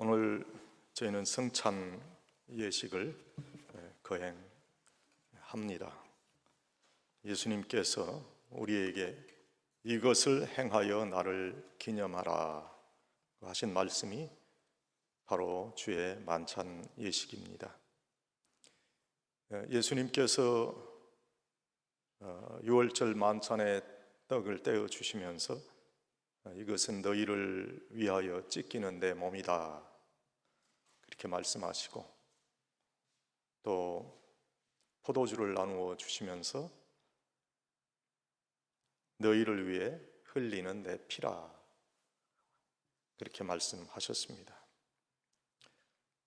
오늘 저희는 성찬 예식을 거행합니다. 예수님께서 우리에게 이것을 행하여 나를 기념하라 하신 말씀이 바로 주의 만찬 예식입니다. 예수님께서 유월절 만찬에 떡을 떼어 주시면서 이것은 너희를 위하여 찢기는 내 몸이다 그렇게 말씀하시고, 또 포도주를 나누어 주시면서 너희를 위해 흘리는 내 피라 그렇게 말씀하셨습니다.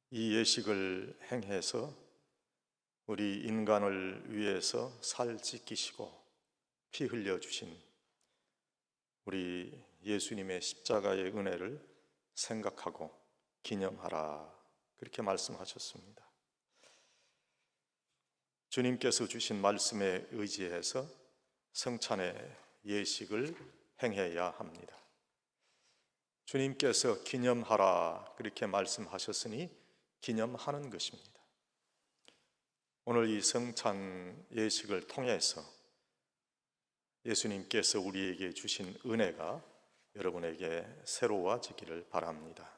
이 예식을 행해서 우리 인간을 위해서 살 찢기시고 피 흘려 주신 우리 예수님의 십자가의 은혜를 생각하고 기념하라 그렇게 말씀하셨습니다. 주님께서 주신 말씀에 의지해서 성찬의 예식을 행해야 합니다. 주님께서 기념하라 그렇게 말씀하셨으니 기념하는 것입니다. 오늘 이 성찬 예식을 통해서 예수님께서 우리에게 주신 은혜가 여러분에게 새로워지기를 바랍니다.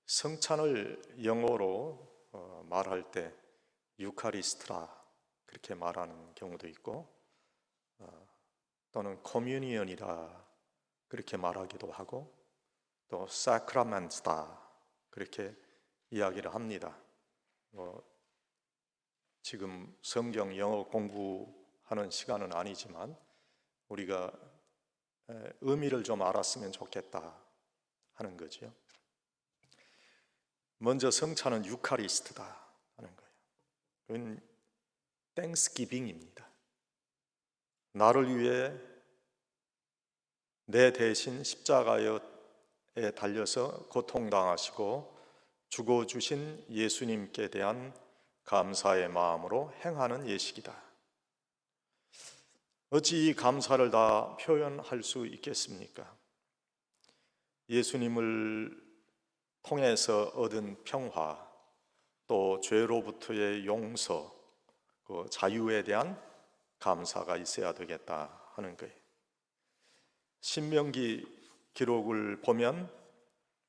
성찬을 영어로 말할 때 유카리스트라 그렇게 말하는 경우도 있고, 또는 커뮤니언이라 그렇게 말하기도 하고, 또 사크라멘트다 그렇게 이야기를 합니다. 지금 성경 영어 공부하는 시간은 아니지만 우리가 의미를 좀 알았으면 좋겠다 하는 거죠. 먼저 성찬은 유카리스트다 하는 거예요. 그건 땡스기빙입니다. 나를 위해 내 대신 십자가에 달려서 고통당하시고 죽어주신 예수님께 대한 감사의 마음으로 행하는 예식이다. 어찌 이 감사를 다 표현할 수 있겠습니까? 예수님을 통해서 얻은 평화, 또 죄로부터의 용서, 그 자유에 대한 감사가 있어야 되겠다 하는 거예요. 신명기 기록을 보면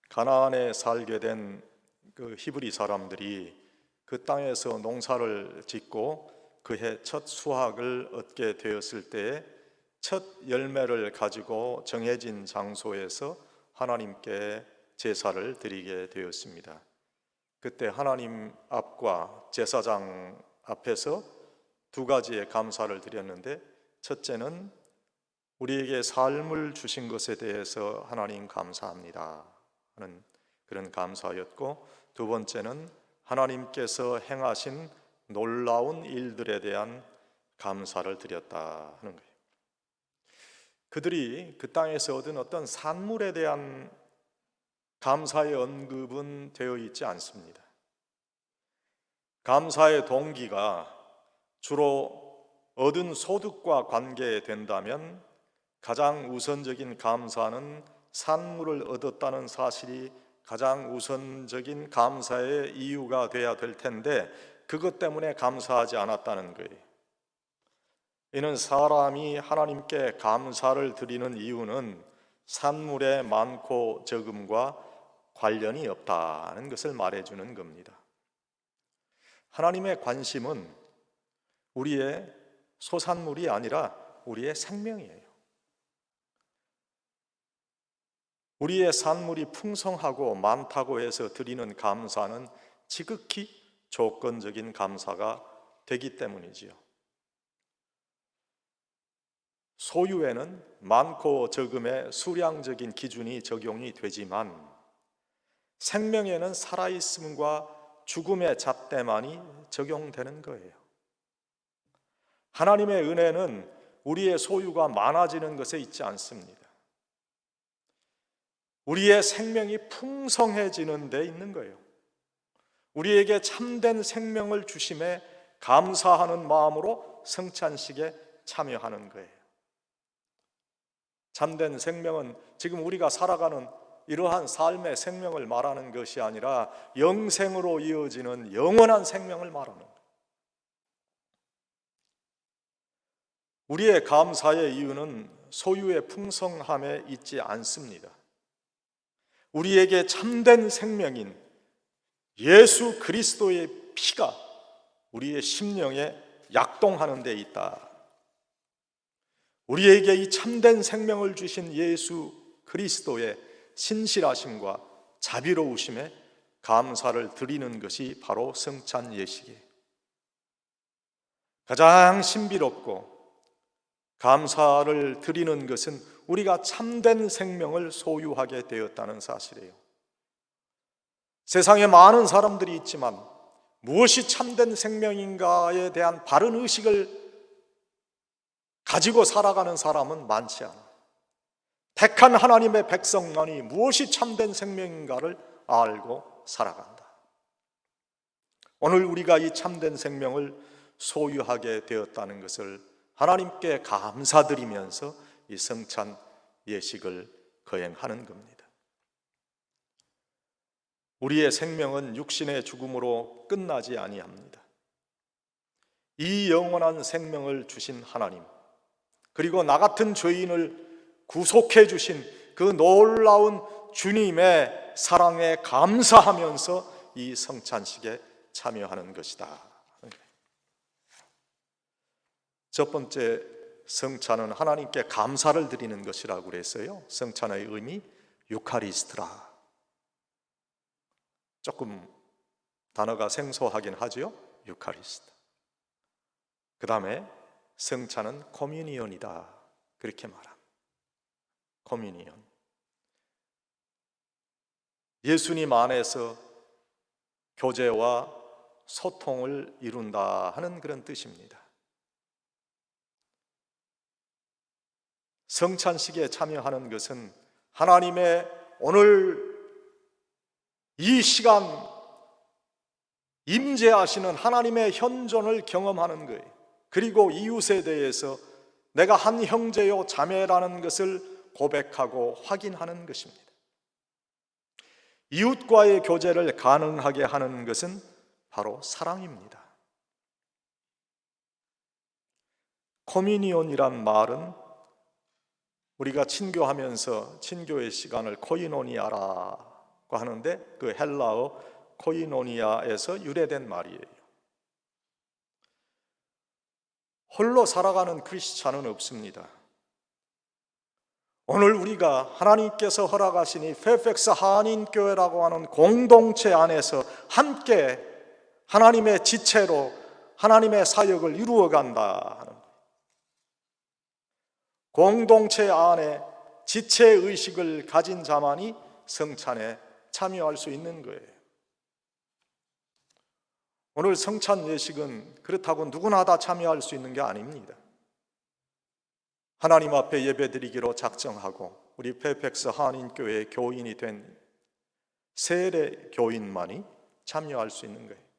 가나안에 살게 된 그 히브리 사람들이 그 땅에서 농사를 짓고 그해 첫 수확을 얻게 되었을 때에 첫 열매를 가지고 정해진 장소에서 하나님께 제사를 드리게 되었습니다. 그때 하나님 앞과 제사장 앞에서 두 가지의 감사를 드렸는데, 첫째는 우리에게 삶을 주신 것에 대해서 하나님 감사합니다 하는 그런 감사였고, 두 번째는 하나님께서 행하신 놀라운 일들에 대한 감사를 드렸다 하는 거예요. 그들이 그 땅에서 얻은 어떤 산물에 대한 감사의 언급은 되어 있지 않습니다. 감사의 동기가 주로 얻은 소득과 관계된다면 가장 우선적인 감사는 산물을 얻었다는 사실이 가장 우선적인 감사의 이유가 돼야 될 텐데, 그것 때문에 감사하지 않았다는 거예요. 이는 사람이 하나님께 감사를 드리는 이유는 산물의 많고 적음과 관련이 없다는 것을 말해주는 겁니다. 하나님의 관심은 우리의 소산물이 아니라 우리의 생명이에요. 우리의 산물이 풍성하고 많다고 해서 드리는 감사는 지극히 조건적인 감사가 되기 때문이지요. 소유에는 많고 적음의 수량적인 기준이 적용이 되지만 생명에는 살아있음과 죽음의 잣대만이 적용되는 거예요. 하나님의 은혜는 우리의 소유가 많아지는 것에 있지 않습니다. 우리의 생명이 풍성해지는 데 있는 거예요. 우리에게 참된 생명을 주심에 감사하는 마음으로 성찬식에 참여하는 거예요. 참된 생명은 지금 우리가 살아가는 이러한 삶의 생명을 말하는 것이 아니라 영생으로 이어지는 영원한 생명을 말하는 거예요. 우리의 감사의 이유는 소유의 풍성함에 있지 않습니다. 우리에게 참된 생명인 예수 그리스도의 피가 우리의 심령에 약동하는 데 있다. 우리에게 이 참된 생명을 주신 예수 그리스도의 신실하심과 자비로우심에 감사를 드리는 것이 바로 성찬 예식이에요. 가장 신비롭고 감사를 드리는 것은 우리가 참된 생명을 소유하게 되었다는 사실이에요. 세상에 많은 사람들이 있지만 무엇이 참된 생명인가에 대한 바른 의식을 가지고 살아가는 사람은 많지 않아요. 택한 하나님의 백성만이 무엇이 참된 생명인가를 알고 살아간다. 오늘 우리가 이 참된 생명을 소유하게 되었다는 것을 하나님께 감사드리면서 이 성찬 예식을 거행하는 겁니다. 우리의 생명은 육신의 죽음으로 끝나지 아니합니다. 이 영원한 생명을 주신 하나님, 그리고 나 같은 죄인을 구속해 주신 그 놀라운 주님의 사랑에 감사하면서 이 성찬식에 참여하는 것이다. 첫 번째 성찬은 하나님께 감사를 드리는 것이라고 그랬어요. 성찬의 의미 유카리스트라. 조금 단어가 생소하긴 하죠. 유카리스트. 그 다음에 성찬은 코뮤니언이다. 그렇게 말합니다. 코뮤니언. 예수님 안에서 교제와 소통을 이룬다 하는 그런 뜻입니다. 성찬식에 참여하는 것은 하나님의 오늘 이 시간 임재하시는 하나님의 현존을 경험하는 거예요. 그리고 이웃에 대해서 내가 한 형제요 자매라는 것을 고백하고 확인하는 것입니다. 이웃과의 교제를 가능하게 하는 것은 바로 사랑입니다. 코미니온이란 말은 우리가 친교하면서 친교의 시간을 코이노니아라고 하는데 그 헬라어 코이노니아에서 유래된 말이에요. 홀로 살아가는 크리스찬은 없습니다. 오늘 우리가 하나님께서 허락하신 이 페이펙스 한인교회라고 하는 공동체 안에서 함께 하나님의 지체로 하나님의 사역을 이루어간다 하는 공동체 안에 지체의식을 가진 자만이 성찬에 참여할 수 있는 거예요. 오늘 성찬 예식은 그렇다고 누구나 다 참여할 수 있는 게 아닙니다. 하나님 앞에 예배드리기로 작정하고 우리 페이펙스 한인교회의 교인이 된 세례 교인만이 참여할 수 있는 거예요.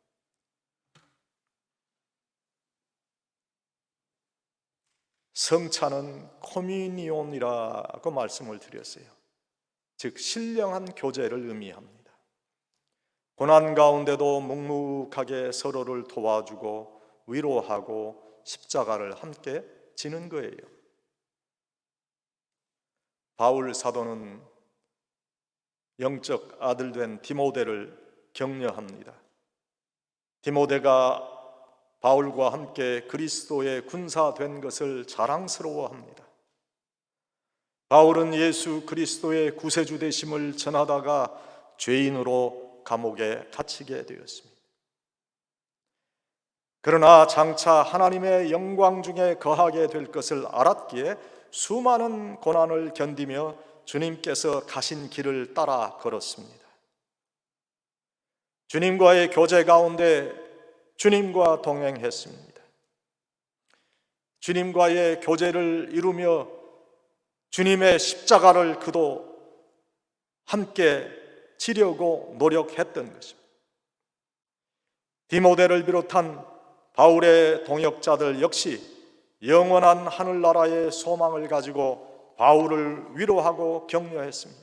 성찬은 코미니온이라고 말씀을 드렸어요. 즉 신령한 교제를 의미합니다. 고난 가운데도 묵묵하게 서로를 도와주고 위로하고 십자가를 함께 지는 거예요. 바울 사도는 영적 아들 된 디모데를 격려합니다. 디모데가 바울과 함께 그리스도의 군사 된 것을 자랑스러워합니다. 바울은 예수 그리스도의 구세주 되심을 전하다가 죄인으로 감옥에 갇히게 되었습니다. 그러나 장차 하나님의 영광 중에 거하게 될 것을 알았기에 수많은 고난을 견디며 주님께서 가신 길을 따라 걸었습니다. 주님과의 교제 가운데 주님과 동행했습니다. 주님과의 교제를 이루며 주님의 십자가를 그도 함께 지려고 노력했던 것입니다. 디모데를 비롯한 바울의 동역자들 역시 영원한 하늘나라의 소망을 가지고 바울을 위로하고 격려했습니다.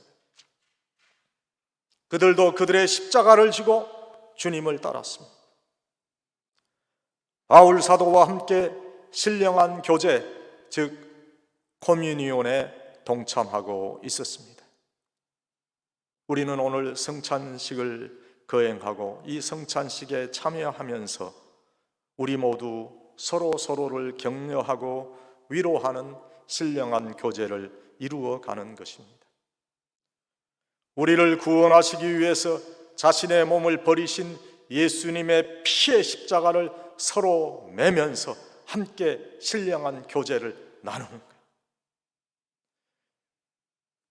그들도 그들의 십자가를 지고 주님을 따랐습니다. 바울 사도와 함께 신령한 교제, 즉 코뮤니온에 동참하고 있었습니다. 우리는 오늘 성찬식을 거행하고 이 성찬식에 참여하면서 우리 모두 서로를 격려하고 위로하는 신령한 교제를 이루어가는 것입니다. 우리를 구원하시기 위해서 자신의 몸을 버리신 예수님의 피의 십자가를 서로 매면서 함께 신령한 교제를 나누는 거예요.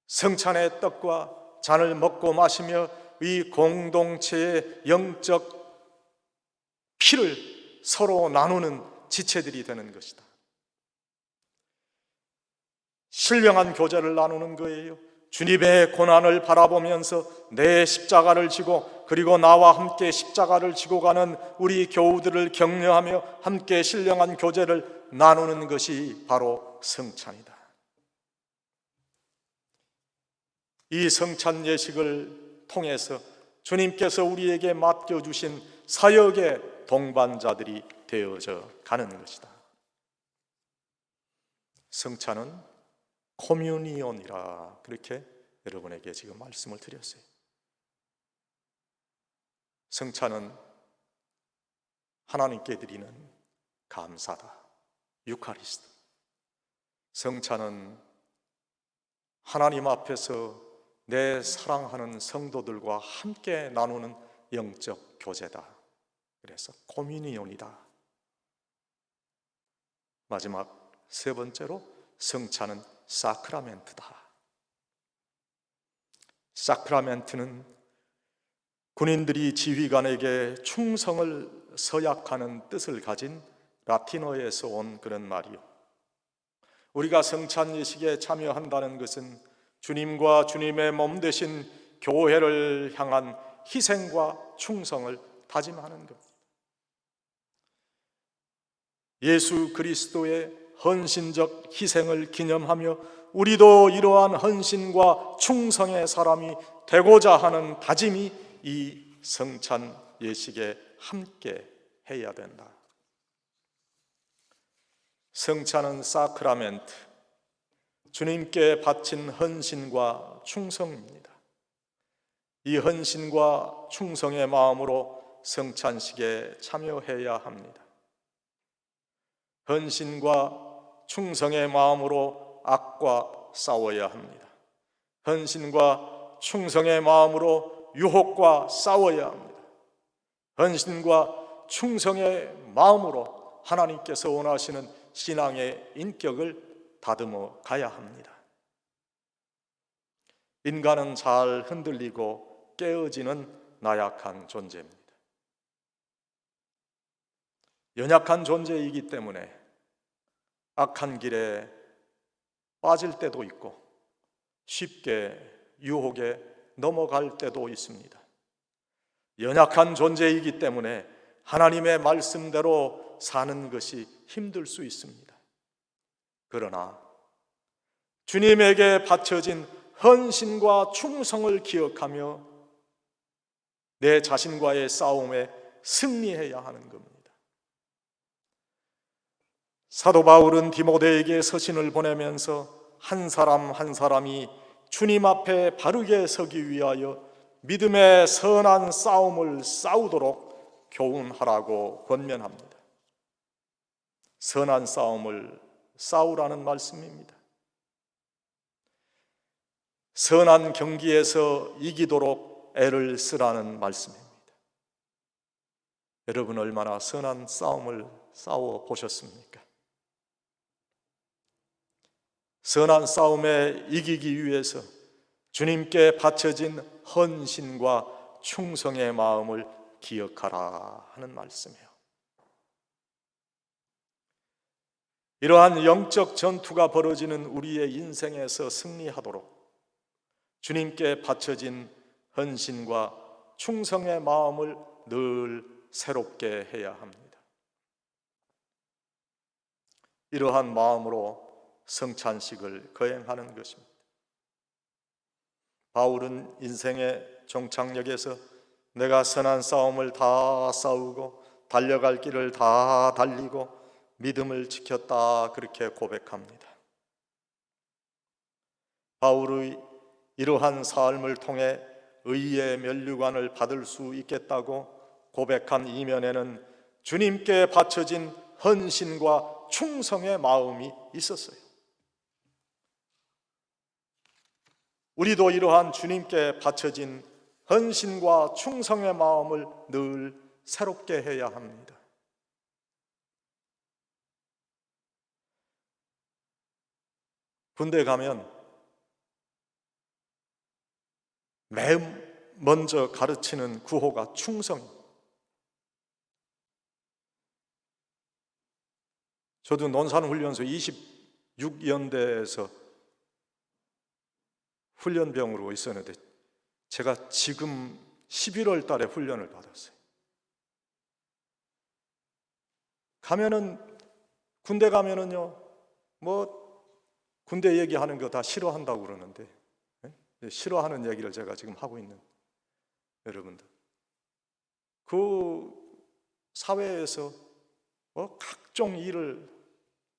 성찬의 떡과 잔을 먹고 마시며 이 공동체의 영적 피를 서로 나누는 지체들이 되는 것이다. 신령한 교제를 나누는 거예요. 주님의 고난을 바라보면서 내 십자가를 지고 그리고 나와 함께 십자가를 지고 가는 우리 교우들을 격려하며 함께 신령한 교제를 나누는 것이 바로 성찬이다. 이 성찬 예식을 통해서 주님께서 우리에게 맡겨주신 사역의 동반자들이 되어져 가는 것이다. 성찬은 코뮤니온이라 그렇게 여러분에게 지금 말씀을 드렸어요. 성찬은 하나님께 드리는 감사다. 유카리스트. 성찬은 하나님 앞에서 내 사랑하는 성도들과 함께 나누는 영적 교제다. 그래서 코뮤니온이다. 마지막 세 번째로 성찬은 사크라멘트다. 사크라멘트는 군인들이 지휘관에게 충성을 서약하는 뜻을 가진 라틴어에서 온 그런 말이요. 우리가 성찬 예식에 참여한다는 것은 주님과 주님의 몸 되신 교회를 향한 희생과 충성을 다짐하는 겁니다. 예수 그리스도의 헌신적 희생을 기념하며 우리도 이러한 헌신과 충성의 사람이 되고자 하는 다짐이 이 성찬 예식에 함께 해야 된다. 성찬은 사크라멘트, 주님께 바친 헌신과 충성입니다. 이 헌신과 충성의 마음으로 성찬식에 참여해야 합니다. 헌신과 충성의 마음으로 악과 싸워야 합니다. 헌신과 충성의 마음으로 유혹과 싸워야 합니다. 헌신과 충성의 마음으로 하나님께서 원하시는 신앙의 인격을 다듬어 가야 합니다. 인간은 잘 흔들리고 깨어지는 나약한 존재입니다. 연약한 존재이기 때문에 악한 길에 빠질 때도 있고 쉽게 유혹에 넘어갈 때도 있습니다. 연약한 존재이기 때문에 하나님의 말씀대로 사는 것이 힘들 수 있습니다. 그러나 주님에게 바쳐진 헌신과 충성을 기억하며 내 자신과의 싸움에 승리해야 하는 겁니다. 사도 바울은 디모데에게 서신을 보내면서 한 사람 한 사람이 주님 앞에 바르게 서기 위하여 믿음의 선한 싸움을 싸우도록 교훈하라고 권면합니다. 선한 싸움을 싸우라는 말씀입니다. 선한 경기에서 이기도록 애를 쓰라는 말씀입니다. 여러분 얼마나 선한 싸움을 싸워 보셨습니까? 선한 싸움에 이기기 위해서 주님께 바쳐진 헌신과 충성의 마음을 기억하라 하는 말씀이에요. 이러한 영적 전투가 벌어지는 우리의 인생에서 승리하도록 주님께 바쳐진 헌신과 충성의 마음을 늘 새롭게 해야 합니다. 이러한 마음으로 성찬식을 거행하는 것입니다. 바울은 인생의 종착역에서 내가 선한 싸움을 다 싸우고 달려갈 길을 다 달리고 믿음을 지켰다, 그렇게 고백합니다. 바울의 이러한 삶을 통해 의의 면류관을 받을 수 있겠다고 고백한 이면에는 주님께 바쳐진 헌신과 충성의 마음이 있었어요. 우리도 이러한 주님께 바쳐진 헌신과 충성의 마음을 늘 새롭게 해야 합니다. 군대 가면 맨 먼저 가르치는 구호가 충성. 저도 논산훈련소 26연대에서 훈련병으로 있었는데 제가 지금 11월 달에 훈련을 받았어요. 군대 가면은요, 군대 얘기하는 거 다 싫어한다고 그러는데, 싫어하는 얘기를 제가 지금 하고 있는 여러분들, 그 사회에서 각종 일을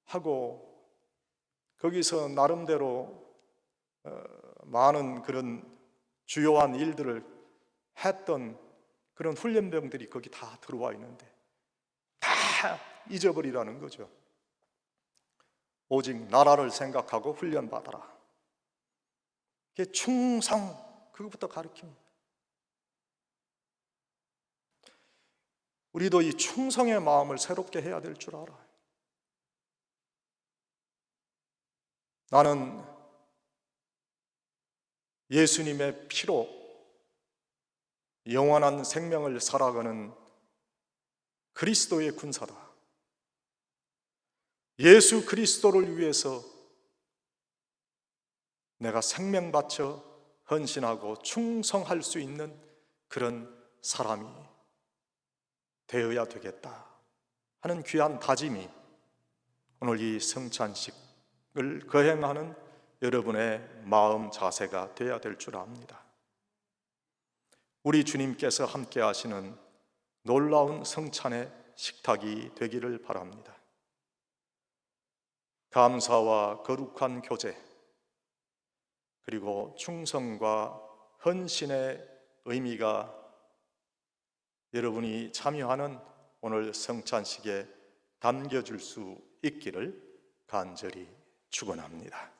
하고 거기서 나름대로 많은 그런 주요한 일들을 했던 그런 훈련병들이 거기 다 들어와 있는데 다 잊어버리라는 거죠. 오직 나라를 생각하고 훈련받아라. 그게 충성, 그것부터 가르칩니다. 우리도 이 충성의 마음을 새롭게 해야 될 줄 알아요. 나는 예수님의 피로 영원한 생명을 살아가는 그리스도의 군사다. 예수 그리스도를 위해서 내가 생명 바쳐 헌신하고 충성할 수 있는 그런 사람이 되어야 되겠다 하는 귀한 다짐이 오늘 이 성찬식을 거행하는 여러분의 마음 자세가 되어야 될 줄 압니다. 우리 주님께서 함께 하시는 놀라운 성찬의 식탁이 되기를 바랍니다. 감사와 거룩한 교제, 그리고 충성과 헌신의 의미가 여러분이 참여하는 오늘 성찬식에 담겨질 수 있기를 간절히 축원합니다.